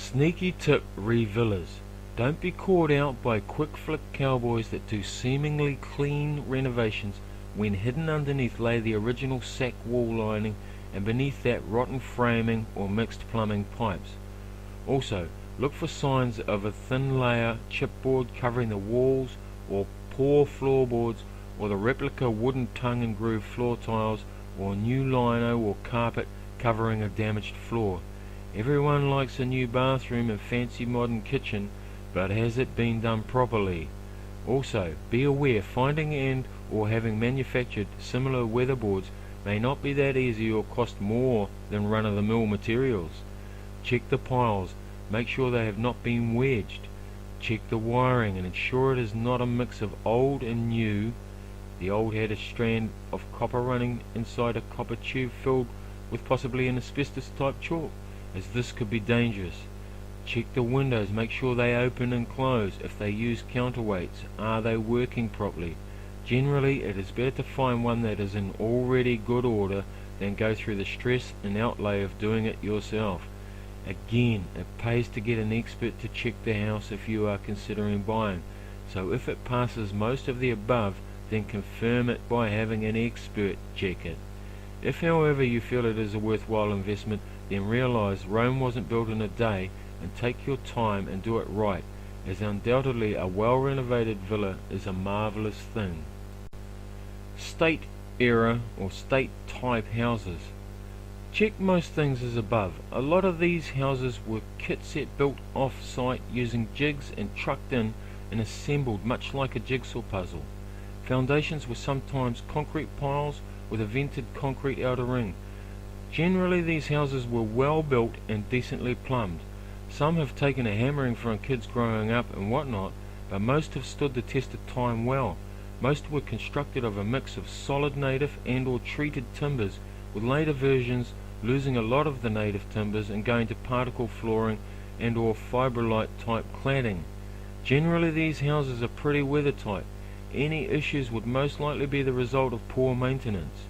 Sneaky tip re villas. Don't be caught out by quick flick cowboys that do seemingly clean renovations when hidden underneath lay the original sack wall lining and beneath that rotten framing or mixed plumbing pipes. Also, look for signs of a thin layer chipboard covering the walls or poor floorboards or the replica wooden tongue and groove floor tiles or new lino or carpet covering a damaged floor. Everyone likes a new bathroom and fancy modern kitchen, but has it been done properly? Also, be aware finding and or having manufactured similar weatherboards may not be that easy or cost more than run-of-the-mill materials. Check the piles, make sure they have not been wedged. Check the wiring and ensure it is not a mix of old and new. The old had a strand of copper running inside a copper tube filled with possibly an asbestos type chalk, as this could be dangerous. Check the windows, make sure they open and close. If they use counterweights, are they working properly? Generally, it is better to find one that is in already good order than go through the stress and outlay of doing it yourself. Again, it pays to get an expert to check the house if you are considering buying. So if it passes most of the above, then confirm it by having an expert check it. If however you feel it is a worthwhile investment, then realize Rome wasn't built in a day, and take your time and do it right, as undoubtedly a well renovated villa is a marvelous thing. State era or state type houses. Check most things as above. A lot of these houses were kit set built off site using jigs and trucked in and assembled much like a jigsaw puzzle. Foundations were sometimes concrete piles with a vented concrete outer ring. Generally these houses were well built and decently plumbed. Some have taken a hammering from kids growing up and whatnot, but most have stood the test of time well. Most were constructed of a mix of solid native and or treated timbers, with later versions losing a lot of the native timbers and going to particle flooring and or fibrolite type cladding. Generally these houses are pretty weathertight. Any issues would most likely be the result of poor maintenance.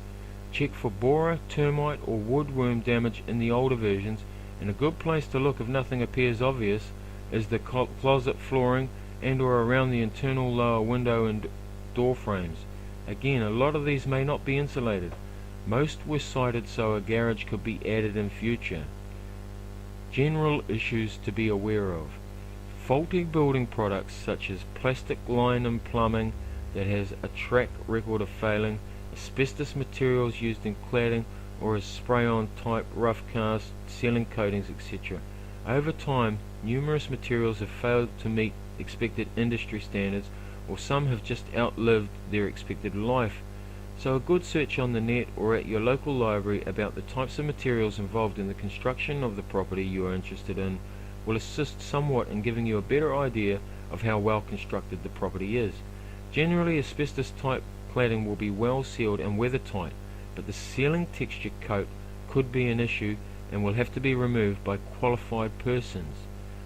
Check for borer, termite or woodworm damage in the older versions, and a good place to look if nothing appears obvious is the closet flooring and or around the internal lower window and door frames. Again, a lot of these may not be insulated. Most were sided so a garage could be added in future. General issues to be aware of. Faulty building products such as plastic line and plumbing that has a track record of failing, asbestos materials used in cladding or as spray-on type rough cast, ceiling coatings, etc. Over time, numerous materials have failed to meet expected industry standards, or some have just outlived their expected life. So a good search on the net or at your local library about the types of materials involved in the construction of the property you are interested in will assist somewhat in giving you a better idea of how well constructed the property is. Generally, asbestos type cladding will be well sealed and weathertight, but the ceiling texture coat could be an issue and will have to be removed by qualified persons.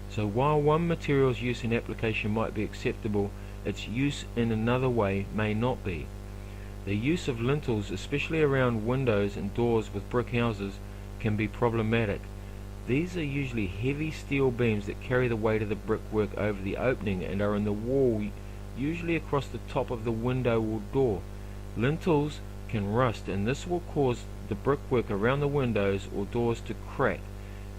So while one material's use and application might be acceptable, its use in another way may not be. The use of lintels, especially around windows and doors with brick houses, can be problematic. These are usually heavy steel beams that carry the weight of the brickwork over the opening and are in the wall, usually across the top of the window or door. Lintels can rust, and this will cause the brickwork around the windows or doors to crack,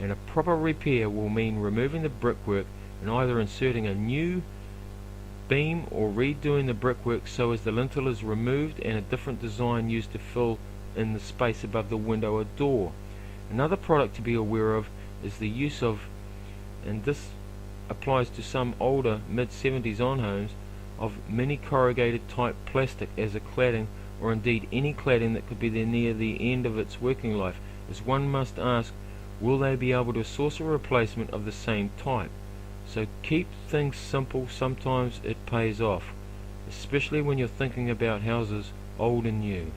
and a proper repair will mean removing the brickwork and either inserting a new beam or redoing the brickwork so as the lintel is removed and a different design used to fill in the space above the window or door. Another product to be aware of is the use of, and this applies to some older mid-70s on homes, of mini corrugated type plastic as a cladding, or indeed any cladding that could be near the end of its working life, as one must ask, will they be able to source a replacement of the same type? So keep things simple, sometimes it pays off, especially when you're thinking about houses old and new.